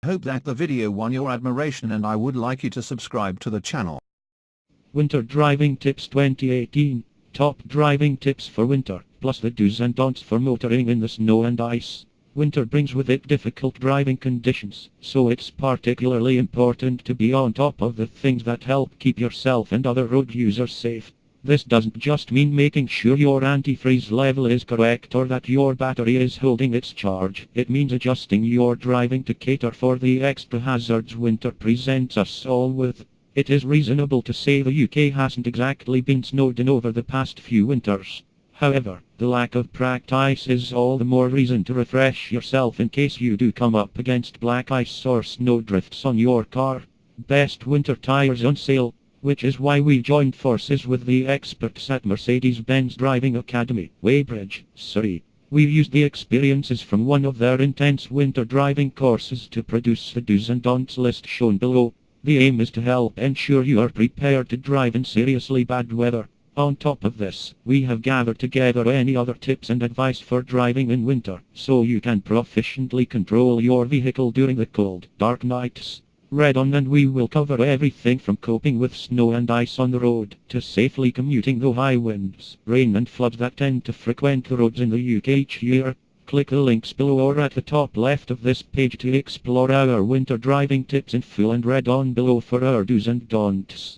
Hope that the video won your admiration, and I would like you to subscribe to the channel. Winter Driving Tips 2018. Top driving tips for winter, plus the do's and don'ts for motoring in the snow and ice. Winter brings with it difficult driving conditions, so it's particularly important to be on top of the things that help keep yourself and other road users safe. This doesn't just mean making sure your antifreeze level is correct or that your battery is holding its charge. It means adjusting your driving to cater for the extra hazards winter presents us all with. It is reasonable to say the UK hasn't exactly been snowed in over the past few winters. However, the lack of practice is all the more reason to refresh yourself in case you do come up against black ice or snow drifts on your car. Best winter tires on sale, which is why we joined forces with the experts at Mercedes-Benz Driving Academy, Weybridge, Surrey. We used the experiences from one of their intense winter driving courses to produce the do's and don'ts list shown below. The aim is to help ensure you are prepared to drive in seriously bad weather. On top of this, we have gathered together any other tips and advice for driving in winter, so you can proficiently control your vehicle during the cold, dark nights. Read on, and we will cover everything from coping with snow and ice on the road, to safely commuting through high winds, rain and floods that tend to frequent the roads in the UK each year. Click the links below or at the top left of this page to explore our winter driving tips in full, and read on below for our do's and don'ts.